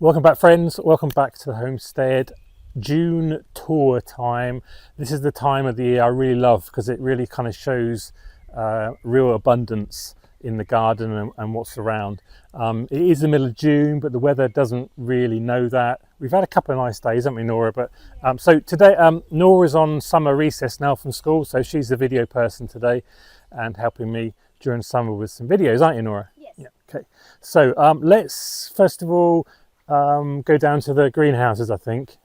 Welcome back, friends. Welcome back to the homestead. June tour time. This is the time of the year I really love because it really kind of shows real abundance in the garden and what's around. It is the middle of June, but the weather doesn't really know that. We've had a couple of nice days, haven't we, Nora? But so today, Nora's on summer recess now from school, so she's the video person today and helping me during summer with some videos, aren't you, Nora? Yes. Yeah. Okay. So let's first of all go down to the greenhouses. I think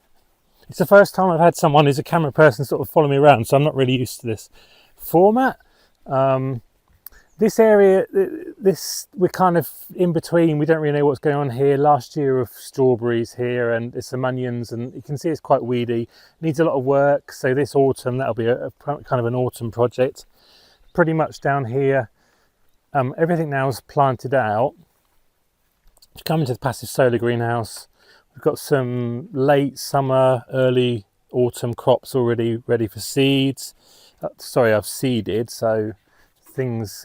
it's the first time I've had someone who's a camera person sort of follow me around, so I'm not really used to this format. This area, we're kind of in between. We don't really know what's going on here. Last year of strawberries here, and there's some onions, and you can see it's quite weedy. Needs a lot of work. So this autumn, that'll be a kind of an autumn project. Pretty much down here, everything now is planted out. If you come into the passive solar greenhouse, we've got some late summer, early autumn crops already ready for seeds. I've seeded, so things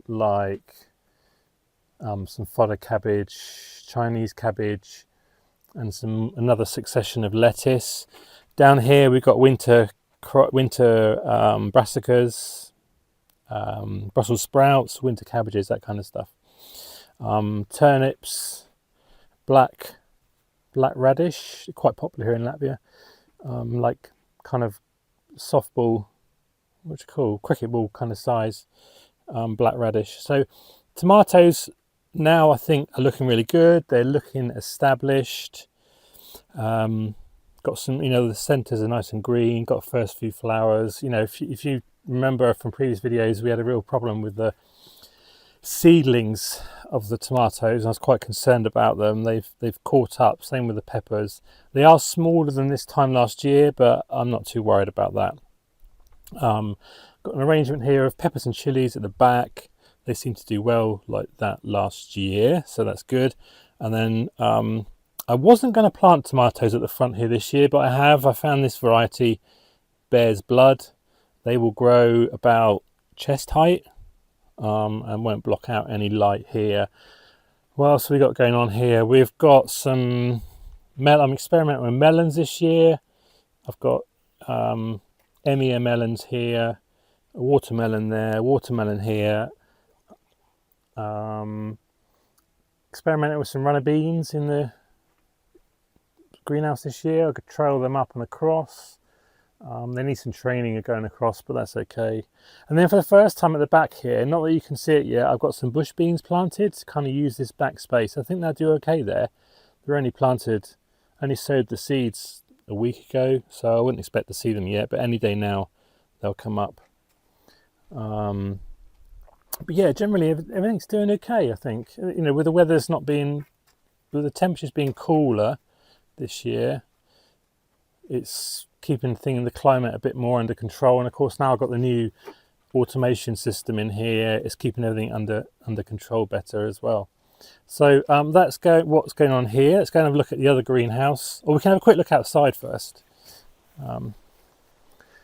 like some fodder cabbage, Chinese cabbage, and another succession of lettuce. Down here we've got winter brassicas, Brussels sprouts, winter cabbages, that kind of stuff. Turnips, black radish, quite popular here in Latvia, like kind of softball, what you call cricket ball kind of size, black radish. So tomatoes now I think are looking really good. They're looking established. Got some, the centres are nice and green. Got first few flowers. If you remember from previous videos, we had a real problem with the seedlings of the tomatoes. I was quite concerned about them. They've caught up. Same with the peppers. They are smaller than this time last year, but I'm not too worried about that. Got an arrangement here of peppers and chilies at the back. They seem to do well like that last year, so that's good. And then I wasn't going to plant tomatoes at the front here this year, but I found this variety, Bear's Blood. They will grow about chest height and won't block out any light here. What else have we got going on here? We've got some I'm experimenting with melons this year. I've got Emia melons here, a watermelon there, watermelon here. Experimenting with some runner beans in the greenhouse this year. I could trail them up and across. They need some training of going across, but that's okay. And then for the first time at the back here, not that you can see it yet, I've got some bush beans planted to kind of use this back space. I think they'll do okay there. They're only sowed the seeds a week ago, so I wouldn't expect to see them yet, but any day now they'll come up. But yeah, generally everything's doing okay, I think. With the with the temperatures being cooler this year, it's keeping the climate a bit more under control. And of course now I've got the new automation system in here. It's keeping everything under control better as well. So what's going on here. Let's go and have a look at the other greenhouse, or we can have a quick look outside first.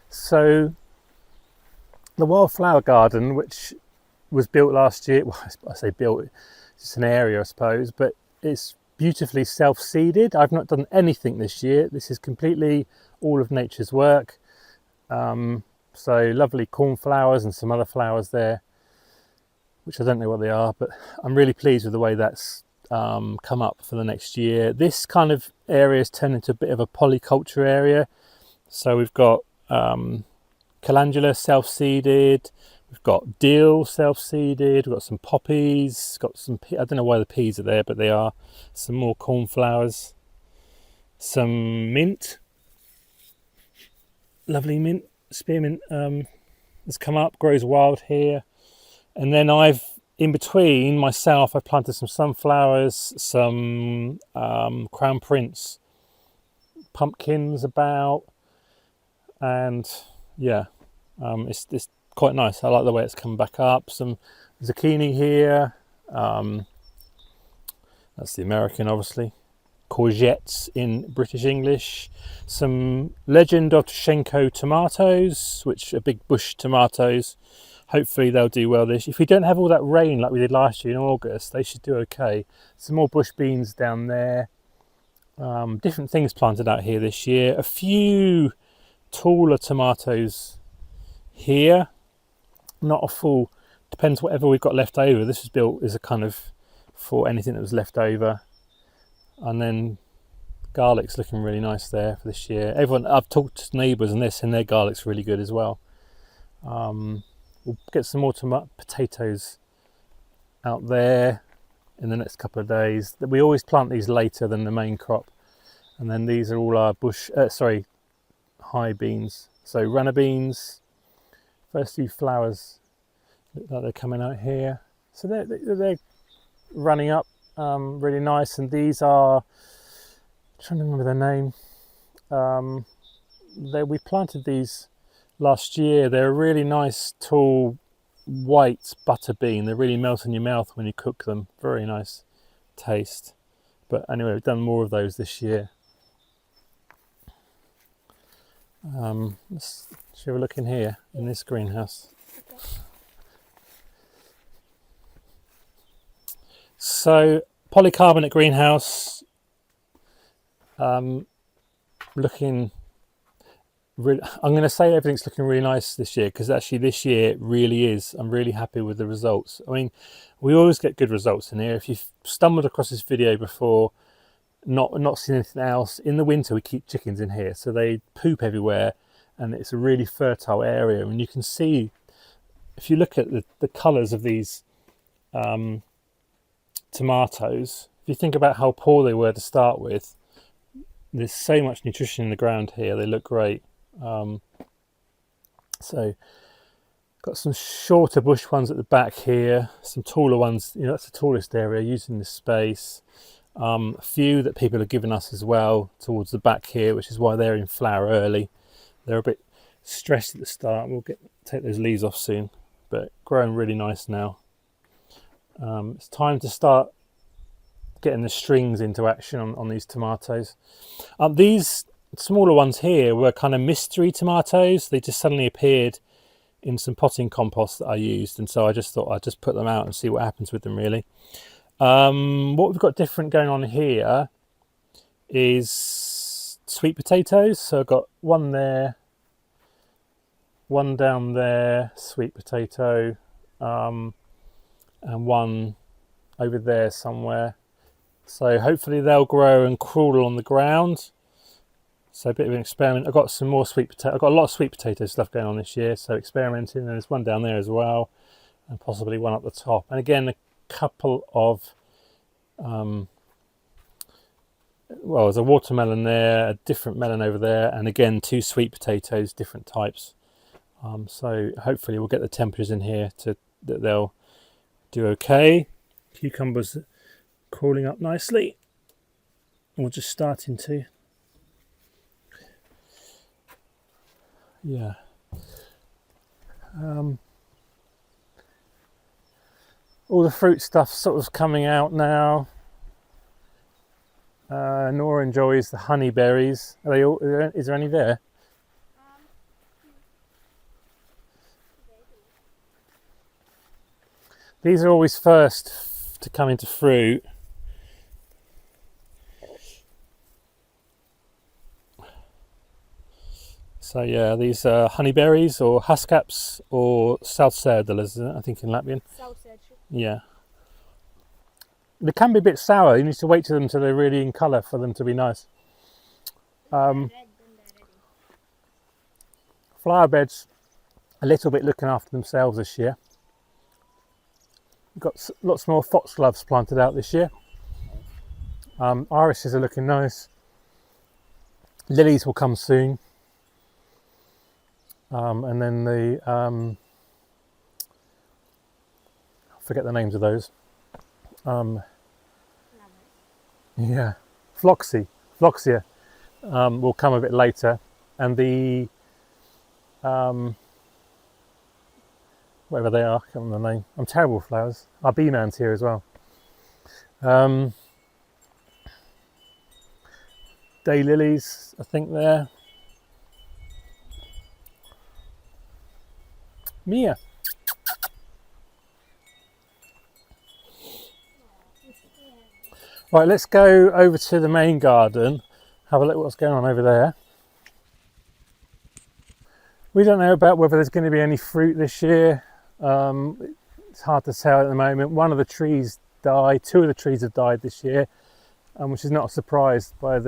So the wildflower garden, which was built last year, well, I say built, it's an area I suppose, but it's beautifully self-seeded. I've not done anything this year. This is completely all of nature's work. So lovely cornflowers and some other flowers there, which I don't know what they are, but I'm really pleased with the way that's come up for the next year. This kind of area has turned into a bit of a polyculture area. So we've got calendula self-seeded, we've got dill self-seeded, we've got some poppies, got some, I don't know why the peas are there, but they are. Some more cornflowers, some mint, lovely mint, spearmint has come up, grows wild here. And then in between myself, I've planted some sunflowers, some crown prince pumpkins about, and yeah, it's quite nice. I like the way it's come back up. Some zucchini here, that's the American obviously, courgettes in British English, some Legend of Toshenko tomatoes, which are big bush tomatoes. Hopefully they'll do well this. If we don't have all that rain like we did last year in August, they should do okay. Some more bush beans down there. Different things planted out here this year. A few taller tomatoes here. Not a full, depends whatever we've got left over. This was built as a kind of for anything that was left over. And then garlic's looking really nice there for this year. Everyone, I've talked to neighbours and they're saying their garlic's really good as well. We'll get some more potatoes out there in the next couple of days. We always plant these later than the main crop. And then these are all our high beans. So runner beans, first few flowers look like they're coming out here. So they're running up really nice. And these are, I'm trying to remember their name. We planted these last year. They're a really nice tall white butter bean. They really melt in your mouth when you cook them. Very nice taste. But anyway, we've done more of those this year. Let's have a look in here in this greenhouse. So polycarbonate greenhouse, looking really, I'm going to say everything's looking really nice this year, because actually this year it really is. I'm really happy with the results. I mean, we always get good results in here. If you've stumbled across this video before, not seen anything else, in the winter we keep chickens in here, so they poop everywhere, and it's a really fertile area. And you can see, if you look at the colours of these tomatoes, if you think about how poor they were to start with, there's so much nutrition in the ground here. They look great. So got some shorter bush ones at the back here, some taller ones, you know, that's the tallest area using this space. A few that people have given us as well towards the back here, which is why they're in flower early. They're a bit stressed at the start. We'll take those leaves off soon, but growing really nice now. It's time to start getting the strings into action on these tomatoes. These smaller ones here were kind of mystery tomatoes. They just suddenly appeared in some potting compost that I used, and so I just thought I'd just put them out and see what happens with them, really. What we've got different going on here is sweet potatoes. So I've got one there, one down there, sweet potato, and one over there somewhere. So hopefully they'll grow and crawl on the ground. So a bit of an experiment. I've got some more sweet potato. I've got a lot of sweet potato stuff going on this year, so experimenting. And there's one down there as well, and possibly one up the top. And again, a couple of well, there's a watermelon there, a different melon over there, and again 2 sweet potatoes, different types. So hopefully we'll get the temperatures in here that they'll do okay. Cucumbers crawling up nicely, or just starting to. Yeah. All the fruit stuff sort of coming out now. Nora enjoys the honey berries. Are they all, is there any there? These are always first to come into fruit. So yeah, these are honeyberries or haskaps or saucedalas, I think in Latvian. Yeah. They can be a bit sour. You need to wait till they're really in colour for them to be nice. Flower beds, a little bit looking after themselves this year. We've got lots more foxgloves planted out this year. Irises are looking nice. Lilies will come soon. And then the I forget the names of those. Yeah, Floxia will come a bit later, and the whatever they are, I can't remember the name. I'm terrible with flowers. Our bee man's here as well. Daylilies, I think there. Mia. Right, let's go over to the main garden, have a look at what's going on over there. We don't know about whether there's going to be any fruit this year. It's hard to tell at the moment. One of the trees died, two of the trees have died this year, which is not a surprise by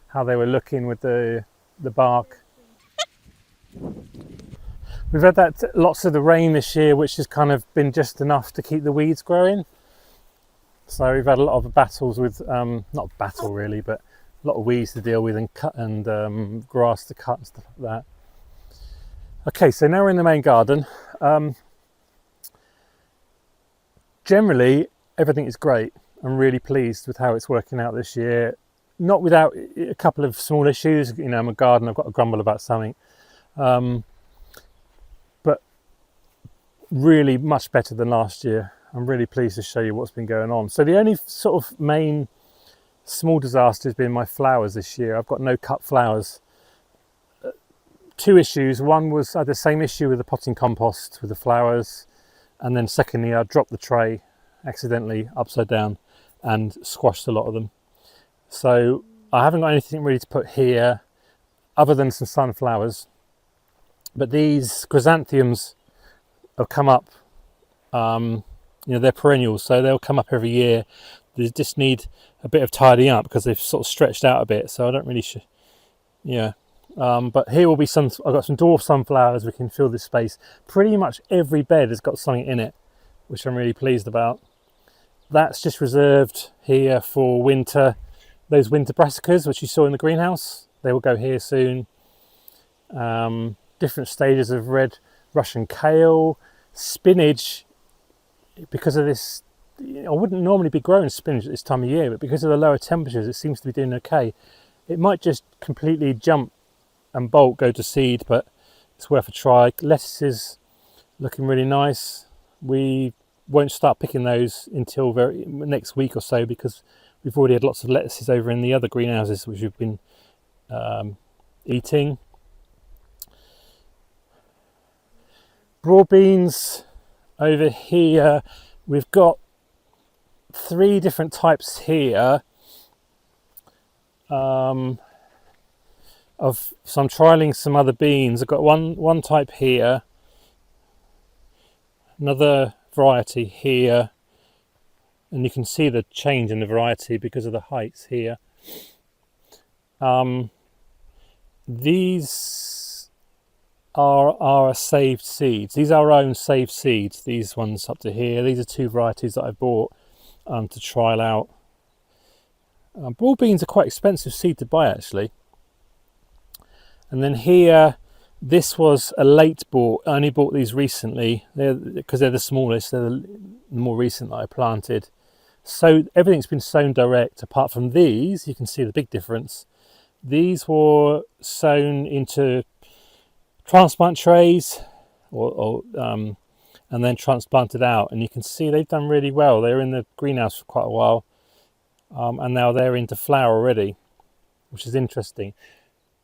how they were looking with the bark. We've had lots of the rain this year, which has kind of been just enough to keep the weeds growing. So we've had a lot of battles with, not battle really, but a lot of weeds to deal with and grass to cut and stuff like that. Okay, so now we're in the main garden. Generally, everything is great. I'm really pleased with how it's working out this year. Not without a couple of small issues. You know, I'm a gardener, I've got to grumble about something. But really much better than last year. I'm really pleased to show you what's been going on. So the only sort of main small disaster has been my flowers this year. I've got no cut flowers. Two issues. One was I had the same issue with the potting compost with the flowers. And then secondly, I dropped the tray accidentally upside down and squashed a lot of them. So I haven't got anything really to put here other than some sunflowers. But these chrysanthemums have come up. You know, they're perennials, so they'll come up every year. They just need a bit of tidying up because they've sort of stretched out a bit. So I don't really, but here will be I've got some dwarf sunflowers. We can fill this space. Pretty much every bed has got something in it, which I'm really pleased about. That's just reserved here for winter. Those winter brassicas, which you saw in the greenhouse, they will go here soon. Different stages of red Russian kale, spinach. Because of this, I wouldn't normally be growing spinach at this time of year, but because of the lower temperatures, it seems to be doing okay. It might just completely jump and bolt, go to seed, but it's worth a try. Lettuces looking really nice. We won't start picking those until next week or so because we've already had lots of lettuces over in the other greenhouses which we've been eating. Broad beans over here, we've got 3 different types here so I'm trialing some other beans. I've got one type here, another variety here, and you can see the change in the variety because of the heights here. These are saved seeds. These are our own saved seeds. These ones up to here. These are 2 varieties that I bought to trial out. Broad beans are quite expensive seed to buy actually. And then here, this was a late bought. I only bought these recently because they're the smallest. They're the more recent that I planted. So everything's been sown direct apart from these. You can see the big difference. These were sown into transplant trays and then transplanted out, and you can see they've done really well. They were in the greenhouse for quite a while, and now they're into flower already, which is interesting.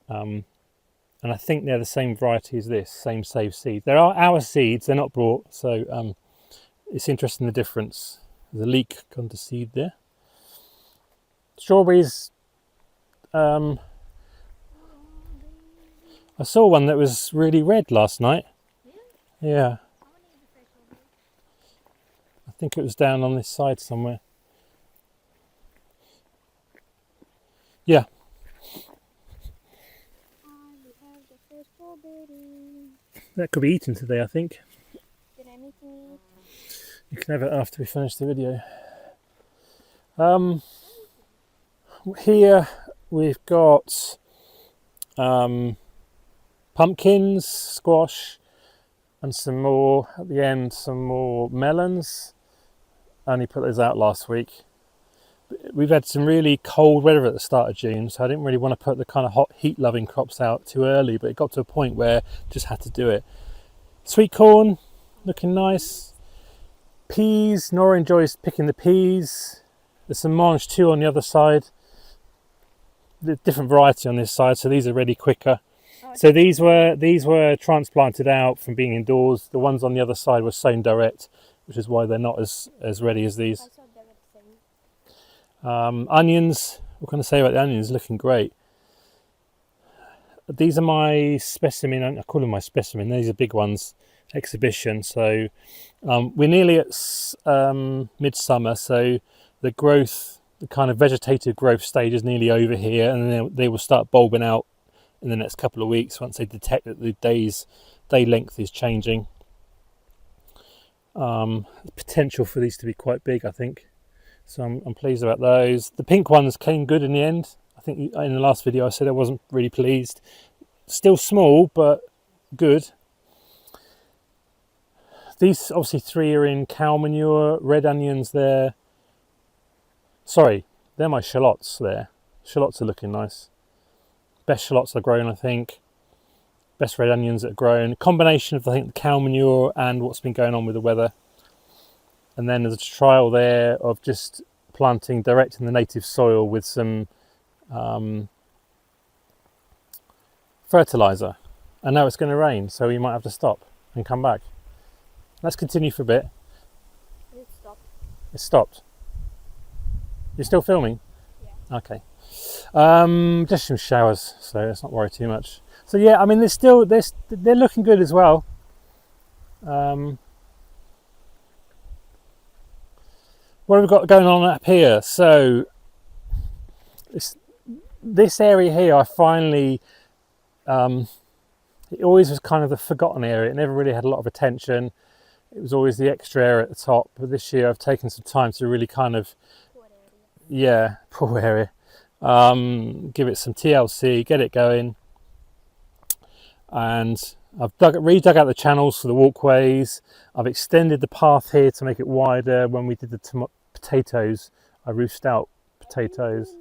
And I think they're the same variety as this, same saved seed. There are our seeds, they're not brought, so it's interesting the difference. There's a leek gone to seed there. Strawberries, I saw one that was really red last night. Yeah. I think it was down on this side somewhere. Yeah. That could be eaten today, I think. Did anything eat? You can have it after we finish the video. Here we've got pumpkins, squash, and some more at the end, some more melons. I only put those out last week. We've had some really cold weather at the start of June, so I didn't really want to put the kind of hot heat-loving crops out too early, but it got to a point where I just had to do it. Sweet corn, looking nice. Peas, Nora enjoys picking the peas. There's some mange too on the other side. The different variety on this side, so these are ready quicker. So these were transplanted out from being indoors. The ones on the other side were sown direct, which is why they're not as ready as these. Onions, what can I say about the onions? Looking great. These are my specimen, I call them my specimen, these are big ones, exhibition. So we're nearly at midsummer, so the growth, the kind of vegetative growth stage is nearly over here, and then they will start bulbing out in the next couple of weeks once they detect that the day length is changing. Potential for these to be quite big, I think. So I'm pleased about those. The pink ones came good in the end. I think in the last video I said I wasn't really pleased. Still small, but good. These obviously 3 are in cow manure. Red onions there. Sorry, they're my shallots there. Shallots are looking nice. Best shallots are grown, I think. Best red onions that are grown. Combination of, I think, the cow manure and what's been going on with the weather. And then there's a trial there of just planting direct in the native soil with some fertiliser. And now it's going to rain, so we might have to stop and come back. Let's continue for a bit. It stopped. It stopped. You're still filming? Yeah. Okay. Just some showers, so let's not worry too much. So yeah, I mean, they're looking good as well. What have we got going on up here? So this area here, I finally, it always was kind of the forgotten area. It never really had a lot of attention. It was always the extra area at the top. But this year I've taken some time to really kind of, poor area. Give it some TLC, get it going. And I've redug out the channels for the walkways. I've extended the path here to make it wider. When we did the potatoes, I roofed out potatoes.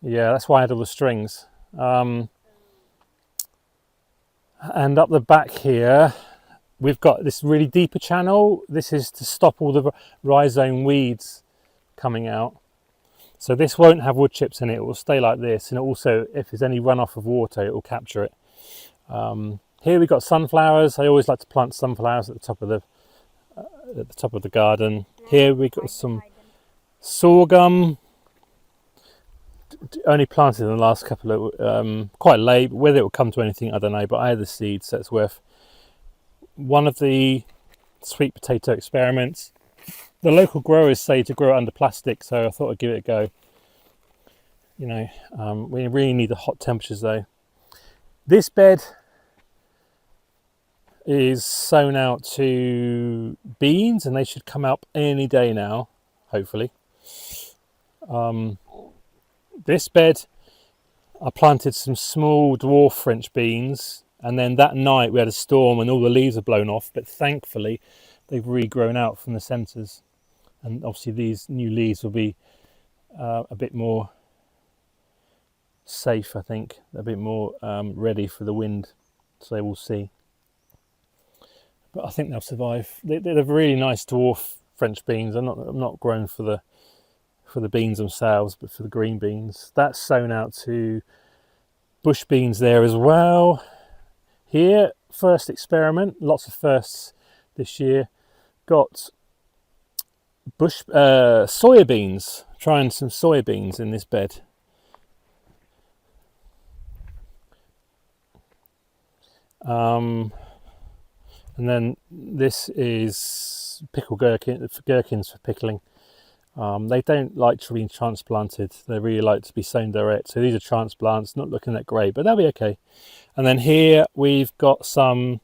Yeah, that's why I had all the strings. And up the back here, we've got this really deeper channel. This is to stop all the rhizome weeds coming out. So this won't have wood chips in it. It will stay like this. And also, if there's any runoff of water, it will capture it. Here we've got sunflowers. I always like to plant sunflowers at the top of the garden. Here we've got some sorghum. Only planted in the last couple of quite late. Whether it will come to anything, I don't know. But I had the seeds, so it's worth one of the sweet potato experiments. The local growers say to grow it under plastic, so I thought I'd give it a go. You know, we really need the hot temperatures though. This bed is sown out to beans, and they should come up any day now, hopefully. This bed, I planted some small dwarf French beans, and then that night we had a storm and all the leaves are blown off, but thankfully they've regrown out from the centres. And obviously these new leaves will be a bit more safe, I think, a bit more ready for the wind, so we'll see. But I think they'll survive. They're really nice dwarf French beans. I'm not grown for the beans themselves, but for the green beans. That's sown out to bush beans there as well. Here, first experiment, lots of firsts this year. Got soybeans, trying some soybeans in this bed. And then this is gherkins for pickling. They don't like to be transplanted. They really like to be sown direct. So these are transplants, not looking that great, but they'll be okay. And then here we've got some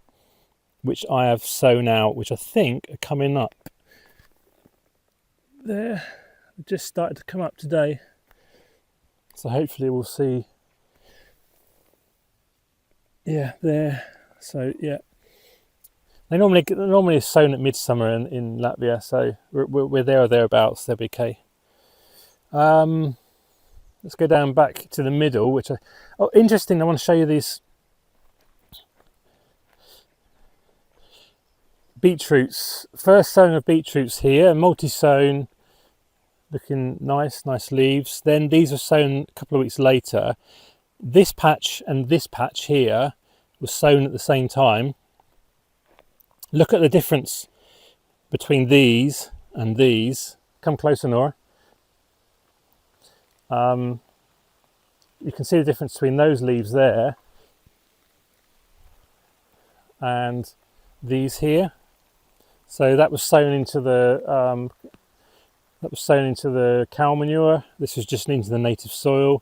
which I have sown out, which I think are coming up. They're just started to come up today. So hopefully we'll see. Yeah, there. So yeah. They normally are sown at midsummer in Latvia, so we're there or thereabouts. They'll be okay. Let's go down back to the middle, interesting. I want to show you these beetroots. First sown of beetroots here, multi-sown, looking nice leaves. Then these were sown a couple of weeks later. This patch and this patch here were sown at the same time. Look at the difference between these and these. Come closer, Nora. You can see the difference between those leaves there and these here. So that was sown into the cow manure. This was just into the native soil.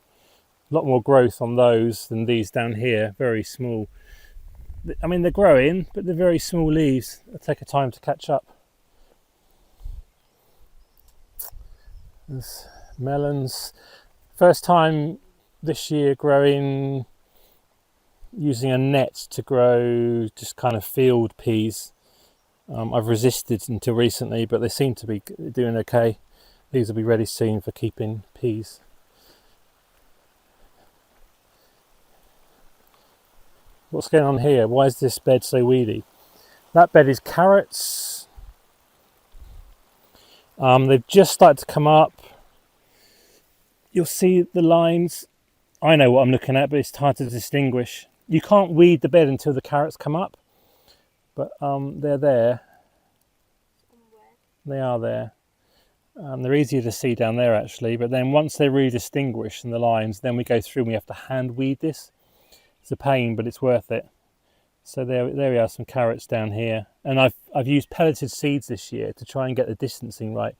A lot more growth on those than these down here. Very small. I mean, they're growing, but they're very small leaves. They'll take a time to catch up. There's melons. First time this year growing, using a net to grow just kind of field peas. I've resisted until recently, but they seem to be doing okay. These will be ready soon for keeping peas. What's going on here? Why is this bed so weedy? That bed is carrots. They've just started to come up. You'll see the lines. I know what I'm looking at, but it's hard to distinguish. You can't weed the bed until the carrots come up, but they're there. They are there. They're easier to see down there actually, but then once they're really distinguished in the lines, then we go through and we have to hand weed this. It's a pain, but it's worth it. So there we are, some carrots down here, and I've used pelleted seeds this year to try and get the distancing right,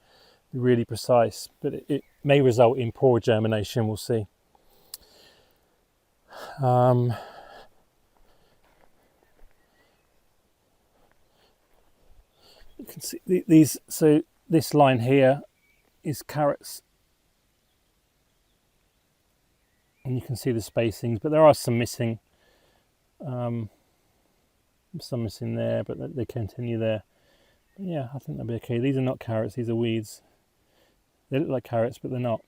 really precise. But it may result in poor germination. We'll see. You can see these. So this line here is carrots, and you can see the spacings, but there are some missing. Some missing there, but they continue there. But yeah, I think they'll be okay. These are not carrots, these are weeds. They look like carrots, but they're not.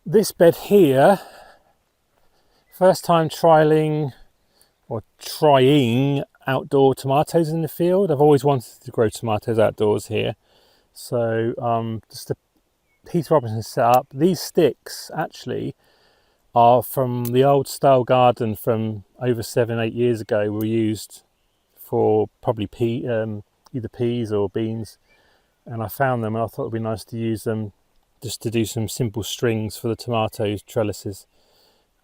This bed here, first time trying outdoor tomatoes in the field. I've always wanted to grow tomatoes outdoors here. So just a Peter Robinson setup. These sticks actually are from the old style garden from over 7-8 years ago. Were used for probably either peas or beans, and I found them and I thought it'd be nice to use them just to do some simple strings for the tomatoes trellises.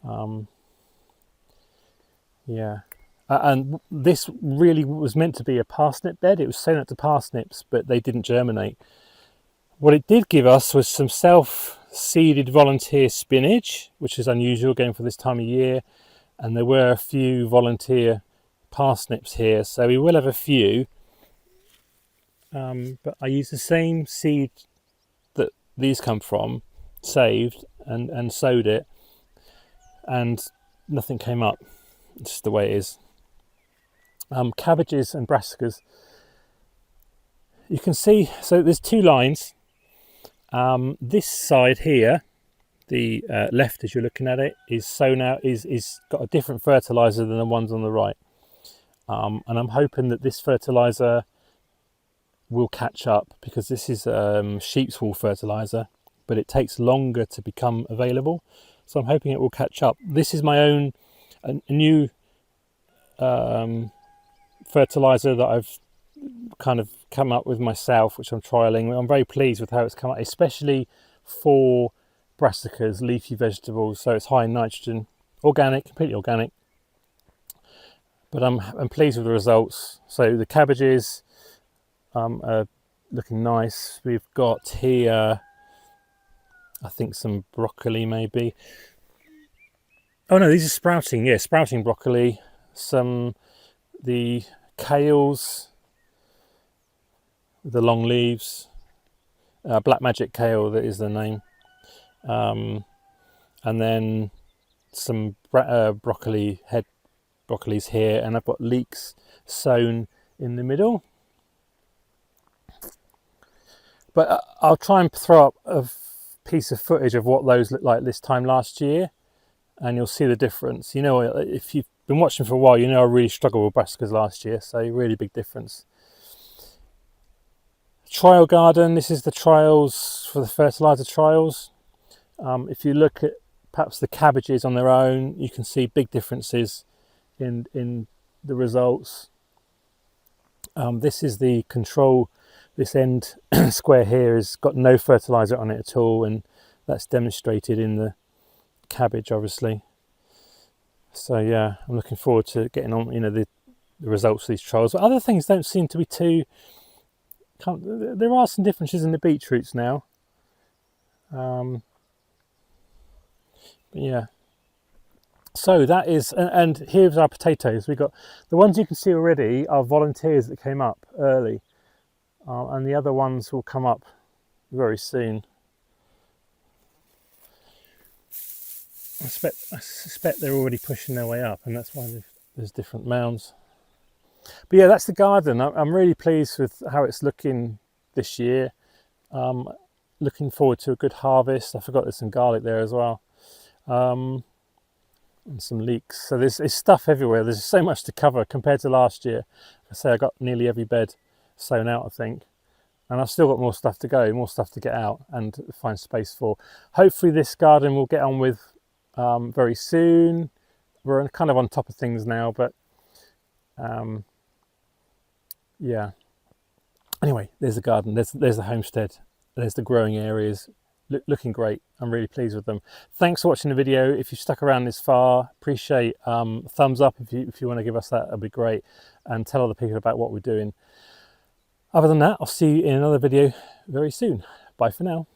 And this really was meant to be a parsnip bed. It was sown up to parsnips, but they didn't germinate. What it did give us was some self-seeded volunteer spinach, which is unusual going for this time of year, and there were a few volunteer parsnips here, so we will have a few, but I used the same seed that these come from, saved, and sowed it, and nothing came up. It's just the way it is. Cabbages and brassicas, you can see, so there's two lines. This side here, the left as you're looking at it, is sown out, is got a different fertilizer than the ones on the right, and I'm hoping that this fertilizer will catch up, because this is sheep's wool fertilizer, but it takes longer to become available, so I'm hoping it will catch up. This is my own a new fertilizer that I've kind of come up with myself, which I'm trialing. I'm very pleased with how it's come out, especially for brassicas, leafy vegetables. So it's high in nitrogen, organic, completely organic. But I'm pleased with the results. So the cabbages are looking nice. We've got here, I think, some broccoli maybe. Oh no, these are sprouting. Yeah, sprouting broccoli. The kales, the long leaves, black magic kale, that is the name, and then some broccolis here, and I've got leeks sown in the middle. But I'll try and throw up a piece of footage of what those looked like this time last year, and you'll see the difference. You know, if you've been watching for a while, you know I really struggled with brassicas last year, so really big difference. Trial garden, this is the trials for the fertilizer trials. If you look at perhaps the cabbages on their own, you can see big differences in the results. This is the control this end square here has got no fertilizer on it at all, and that's demonstrated in the cabbage, obviously. So yeah, I'm looking forward to getting on, the results of these trials. But other things don't seem to be too. There are some differences in the beetroots now. But yeah. So that is, and here's our potatoes. We got the ones you can see already are volunteers that came up early, and the other ones will come up very soon. I suspect they're already pushing their way up, and that's why there's different mounds. But yeah, that's the garden. I'm really pleased with how it's looking this year. Looking forward to a good harvest. I forgot there's some garlic there as well. And some leeks. So there's stuff everywhere. There's so much to cover compared to last year. I say I got nearly every bed sown out, I think. And I've still got more stuff to go, more stuff to get out and find space for. Hopefully this garden we'll get on with very soon. We're kind of on top of things now, but yeah. Anyway, there's the garden, there's the homestead, there's the growing areas. Looking great. I'm really pleased with them. Thanks for watching the video. If you've stuck around this far, appreciate thumbs up if you want to give us that. That'd be great, and tell other people about what we're doing. Other than that, I'll see you in another video very soon. Bye for now.